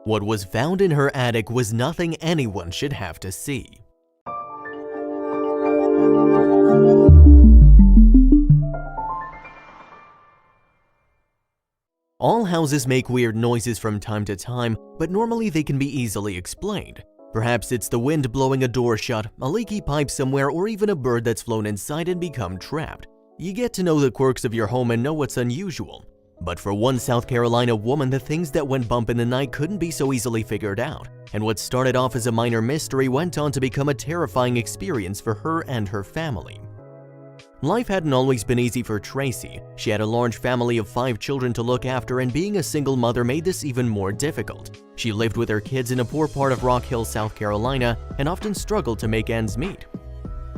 What was found in her attic was nothing anyone should have to see. All houses make weird noises from time to time, but normally they can be easily explained. Perhaps it's the wind blowing a door shut, a leaky pipe somewhere, or even a bird that's flown inside and become trapped. You get to know the quirks of your home and know what's unusual. But for one South Carolina woman, the things that went bump in the night couldn't be so easily figured out, and what started off as a minor mystery went on to become a terrifying experience for her and her family. Life hadn't always been easy for Tracy. She had a large family of 5 children to look after, and being a single mother made this even more difficult. She lived with her kids in a poor part of Rock Hill, South Carolina, and often struggled to make ends meet.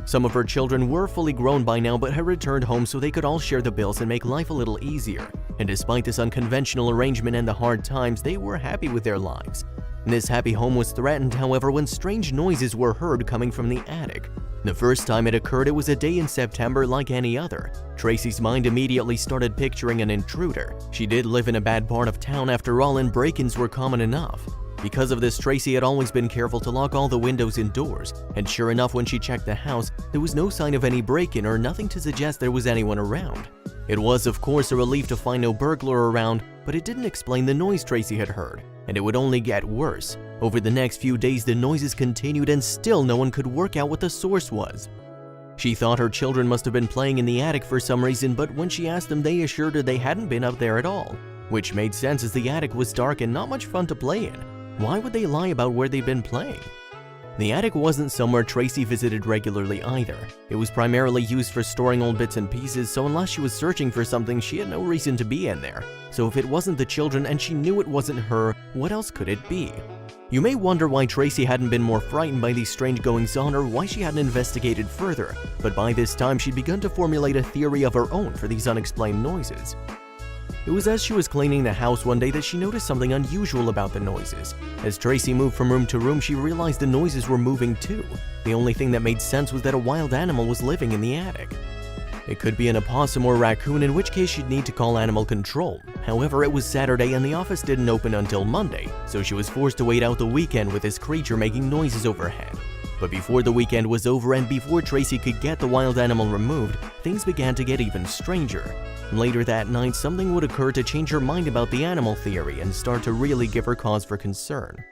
Some of her children were fully grown by now but had returned home so they could all share the bills and make life a little easier. And despite this unconventional arrangement and the hard times, they were happy with their lives. This happy home was threatened, however, when strange noises were heard coming from the attic. The first time it occurred, it was a day in September like any other. Tracy's mind immediately started picturing an intruder. She did live in a bad part of town after all, and break-ins were common enough. Because of this, Tracy had always been careful to lock all the windows and doors, and sure enough, when she checked the house, there was no sign of any break-in or nothing to suggest there was anyone around. It was, of course, a relief to find no burglar around, but it didn't explain the noise Tracy had heard, and it would only get worse. Over the next few days, the noises continued, and still no one could work out what the source was. She thought her children must have been playing in the attic for some reason, but when she asked them, they assured her they hadn't been up there at all, which made sense as the attic was dark and not much fun to play in. Why would they lie about where they'd been playing? The attic wasn't somewhere Tracy visited regularly either. It was primarily used for storing old bits and pieces, so unless she was searching for something, she had no reason to be in there. So if it wasn't the children and she knew it wasn't her, what else could it be? You may wonder why Tracy hadn't been more frightened by these strange goings-on or why she hadn't investigated further, but by this time she'd begun to formulate a theory of her own for these unexplained noises. It was as she was cleaning the house one day that she noticed something unusual about the noises. As Tracy moved from room to room, she realized the noises were moving too. The only thing that made sense was that a wild animal was living in the attic. It could be an opossum or raccoon, in which case she'd need to call animal control. However, it was Saturday and the office didn't open until Monday, so she was forced to wait out the weekend with this creature making noises overhead. But before the weekend was over and before Tracy could get the wild animal removed, things began to get even stranger. Later that night, something would occur to change her mind about the animal theory and start to really give her cause for concern.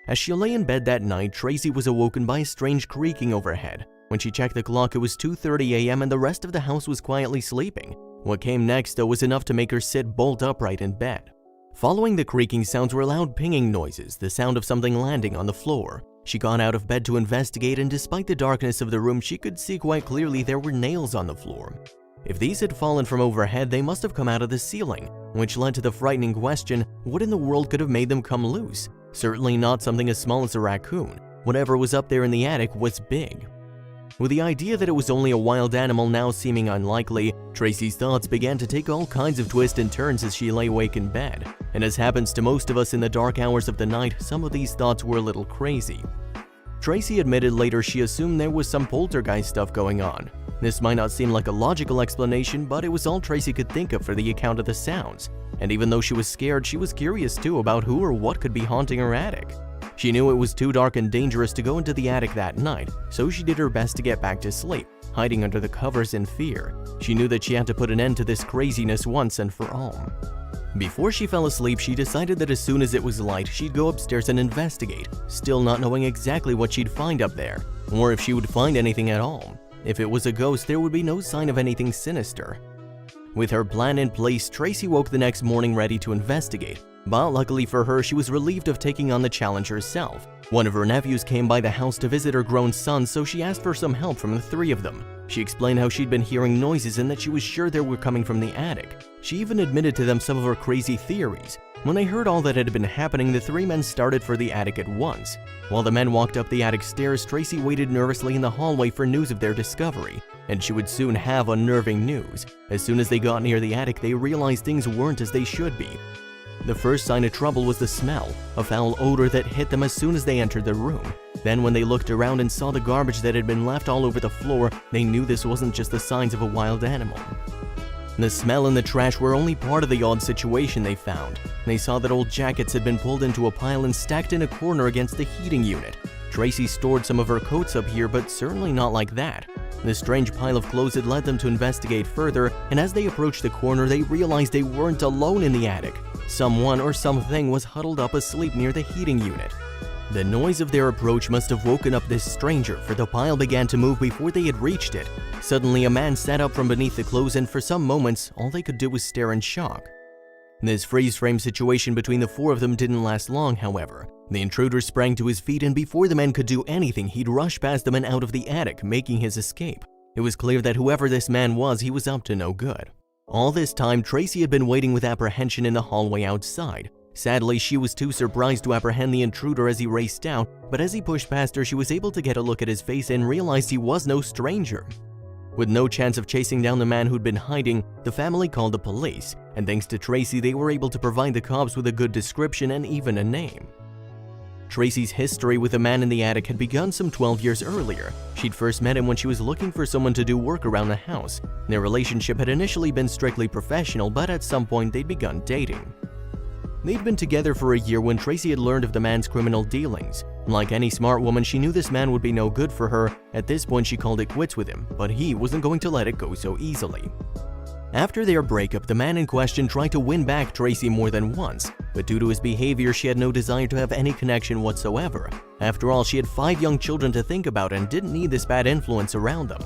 As she lay in bed that night, Tracy was awoken by a strange creaking overhead. When she checked the clock, it was 2:30 a.m. and the rest of the house was quietly sleeping. What came next, though, was enough to make her sit bolt upright in bed. Following the creaking sounds were loud pinging noises, the sound of something landing on the floor. She got out of bed to investigate, and despite the darkness of the room, she could see quite clearly there were nails on the floor. If these had fallen from overhead, they must have come out of the ceiling, which led to the frightening question, what in the world could have made them come loose? Certainly not something as small as a raccoon. Whatever was up there in the attic was big. With the idea that it was only a wild animal now seeming unlikely, Tracy's thoughts began to take all kinds of twists and turns as she lay awake in bed. And as happens to most of us in the dark hours of the night, some of these thoughts were a little crazy. Tracy admitted later she assumed there was some poltergeist stuff going on. This might not seem like a logical explanation, but it was all Tracy could think of for the account of the sounds. And even though she was scared, she was curious too about who or what could be haunting her attic. She knew it was too dark and dangerous to go into the attic that night, so she did her best to get back to sleep, hiding under the covers in fear. She knew that she had to put an end to this craziness once and for all. Before she fell asleep, she decided that as soon as it was light, she'd go upstairs and investigate, still not knowing exactly what she'd find up there, or if she would find anything at all. If it was a ghost, there would be no sign of anything sinister. With her plan in place, Tracy woke the next morning ready to investigate, but luckily for her, she was relieved of taking on the challenge herself. One of her nephews came by the house to visit her grown son, so she asked for some help from the 3 of them. She explained how she'd been hearing noises and that she was sure they were coming from the attic. She even admitted to them some of her crazy theories. When they heard all that had been happening, the 3 men started for the attic at once. While the men walked up the attic stairs, Tracy waited nervously in the hallway for news of their discovery, and she would soon have unnerving news. As soon as they got near the attic, they realized things weren't as they should be. The first sign of trouble was the smell, a foul odor that hit them as soon as they entered the room. Then when they looked around and saw the garbage that had been left all over the floor, they knew this wasn't just the signs of a wild animal. The smell and the trash were only part of the odd situation they found. They saw that old jackets had been pulled into a pile and stacked in a corner against the heating unit. Tracy stored some of her coats up here, but certainly not like that. This strange pile of clothes had led them to investigate further, and as they approached the corner, they realized they weren't alone in the attic. Someone or something was huddled up asleep near the heating unit. The noise of their approach must have woken up this stranger, for the pile began to move before they had reached it. Suddenly, a man sat up from beneath the clothes, and for some moments, all they could do was stare in shock. This freeze-frame situation between the four of them didn't last long, however. The intruder sprang to his feet, and before the men could do anything, he'd rushed past them and out of the attic, making his escape. It was clear that whoever this man was, he was up to no good. All this time, Tracy had been waiting with apprehension in the hallway outside. Sadly, she was too surprised to apprehend the intruder as he raced out, but as he pushed past her, she was able to get a look at his face and realized he was no stranger. With no chance of chasing down the man who'd been hiding, the family called the police, and thanks to Tracy, they were able to provide the cops with a good description and even a name. Tracy's history with the man in the attic had begun some 12 years earlier. She'd first met him when she was looking for someone to do work around the house. Their relationship had initially been strictly professional, but at some point they'd begun dating. They'd been together for a year when Tracy had learned of the man's criminal dealings. Like any smart woman, she knew this man would be no good for her. At this point, she called it quits with him, but he wasn't going to let it go so easily. After their breakup, the man in question tried to win back Tracy more than once, but due to his behavior, she had no desire to have any connection whatsoever. After all, she had 5 young children to think about and didn't need this bad influence around them.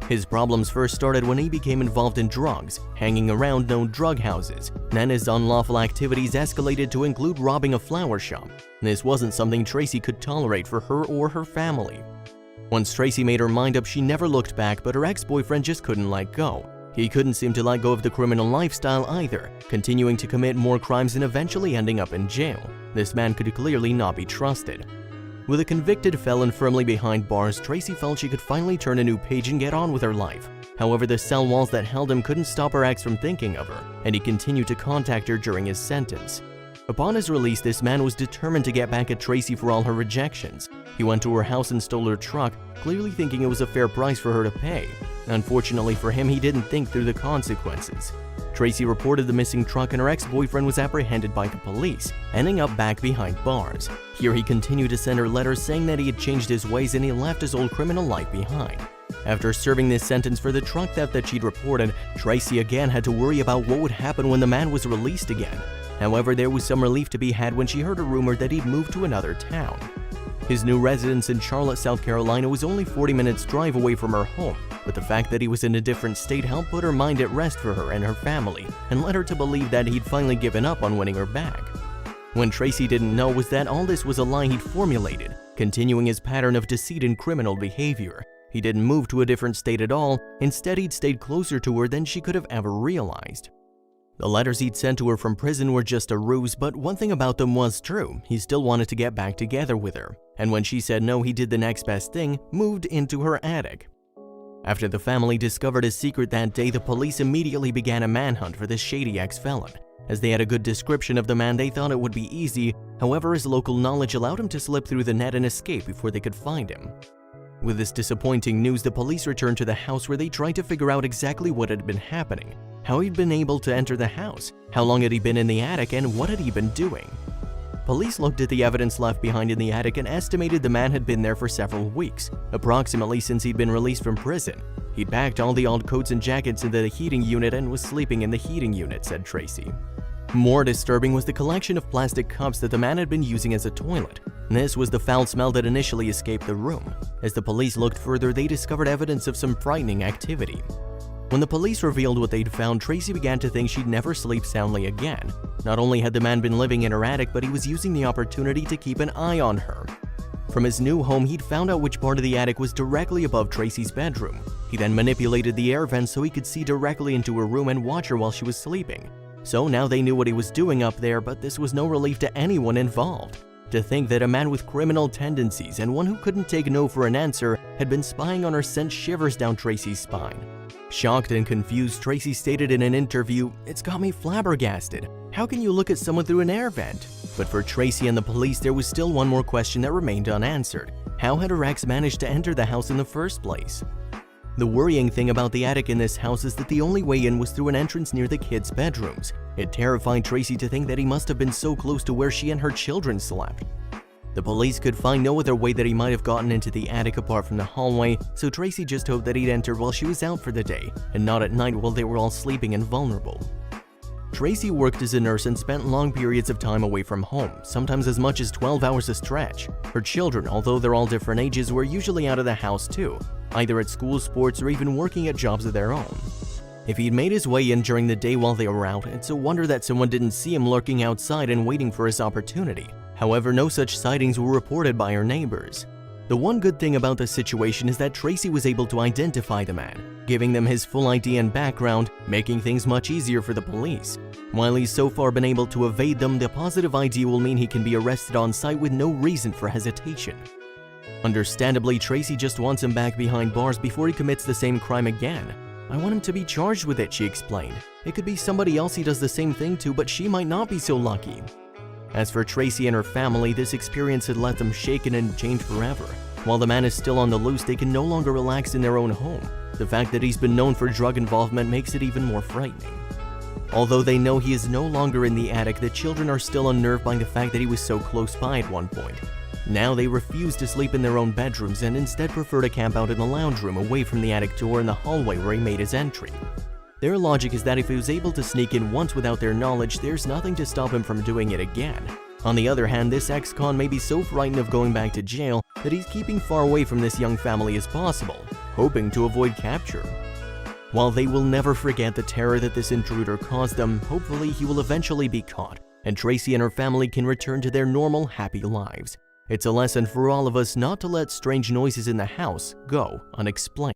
His problems first started when he became involved in drugs, hanging around known drug houses. Then his unlawful activities escalated to include robbing a flower shop. This wasn't something Tracy could tolerate for her or her family. Once Tracy made her mind up, she never looked back, but her ex-boyfriend just couldn't let go. He couldn't seem to let go of the criminal lifestyle either, continuing to commit more crimes and eventually ending up in jail. This man could clearly not be trusted. With a convicted felon firmly behind bars, Tracy felt she could finally turn a new page and get on with her life. However, the cell walls that held him couldn't stop her ex from thinking of her, and he continued to contact her during his sentence. Upon his release, this man was determined to get back at Tracy for all her rejections. He went to her house and stole her truck, clearly thinking it was a fair price for her to pay. Unfortunately for him, he didn't think through the consequences. Tracy reported the missing truck and her ex-boyfriend was apprehended by the police, ending up back behind bars. Here he continued to send her letters saying that he had changed his ways and he left his old criminal life behind. After serving this sentence for the truck theft that she'd reported, Tracy again had to worry about what would happen when the man was released again. However, there was some relief to be had when she heard a rumor that he'd moved to another town. His new residence in Charlotte, South Carolina was only 40 minutes drive away from her home, but the fact that he was in a different state helped put her mind at rest for her and her family and led her to believe that he'd finally given up on winning her back. What Tracy didn't know was that all this was a lie he'd formulated, continuing his pattern of deceit and criminal behavior. He didn't move to a different state at all, instead he'd stayed closer to her than she could have ever realized. The letters he'd sent to her from prison were just a ruse, but one thing about them was true. He still wanted to get back together with her. And when she said no, he did the next best thing, moved into her attic. After the family discovered his secret that day, the police immediately began a manhunt for this shady ex-felon. As they had a good description of the man, they thought it would be easy. However, his local knowledge allowed him to slip through the net and escape before they could find him. With this disappointing news, the police returned to the house where they tried to figure out exactly what had been happening, how he'd been able to enter the house, how long had he been in the attic, and what had he been doing. Police looked at the evidence left behind in the attic and estimated the man had been there for several weeks, approximately since he'd been released from prison. He'd packed all the old coats and jackets into the heating unit and was sleeping in the heating unit, said Tracy. More disturbing was the collection of plastic cups that the man had been using as a toilet. This was the foul smell that initially escaped the room. As the police looked further, they discovered evidence of some frightening activity. When the police revealed what they'd found, Tracy began to think she'd never sleep soundly again. Not only had the man been living in her attic, but he was using the opportunity to keep an eye on her. From his new home, he'd found out which part of the attic was directly above Tracy's bedroom. He then manipulated the air vents so he could see directly into her room and watch her while she was sleeping. So now they knew what he was doing up there, but this was no relief to anyone involved. To think that a man with criminal tendencies and one who couldn't take no for an answer had been spying on her sent shivers down Tracy's spine. Shocked and confused, Tracy stated in an interview, "It's got me flabbergasted. How can you look at someone through an air vent?" But for Tracy and the police, there was still one more question that remained unanswered. How had her ex managed to enter the house in the first place? The worrying thing about the attic in this house is that the only way in was through an entrance near the kids' bedrooms. It terrified Tracy to think that he must have been so close to where she and her children slept. The police could find no other way that he might have gotten into the attic apart from the hallway, so Tracy just hoped that he'd enter while she was out for the day, and not at night while they were all sleeping and vulnerable. Tracy worked as a nurse and spent long periods of time away from home, sometimes as much as 12 hours a stretch. Her children, although they're all different ages, were usually out of the house too, either at school, sports, or even working at jobs of their own. If he'd made his way in during the day while they were out, it's a wonder that someone didn't see him lurking outside and waiting for his opportunity. However, no such sightings were reported by her neighbors. The one good thing about the situation is that Tracy was able to identify the man, giving them his full ID and background, making things much easier for the police. While he's so far been able to evade them, the positive ID will mean he can be arrested on site with no reason for hesitation. Understandably, Tracy just wants him back behind bars before he commits the same crime again. "I want him to be charged with it," she explained. "It could be somebody else he does the same thing to, but she might not be so lucky." As for Tracy and her family, this experience had left them shaken and changed forever. While the man is still on the loose, they can no longer relax in their own home. The fact that he's been known for drug involvement makes it even more frightening. Although they know he is no longer in the attic, the children are still unnerved by the fact that he was so close by at one point. Now they refuse to sleep in their own bedrooms and instead prefer to camp out in the lounge room away from the attic door in the hallway where he made his entry. Their logic is that if he was able to sneak in once without their knowledge, there's nothing to stop him from doing it again. On the other hand, this ex-con may be so frightened of going back to jail that he's keeping far away from this young family as possible, hoping to avoid capture. While they will never forget the terror that this intruder caused them, hopefully he will eventually be caught, and Tracy and her family can return to their normal, happy lives. It's a lesson for all of us not to let strange noises in the house go unexplained.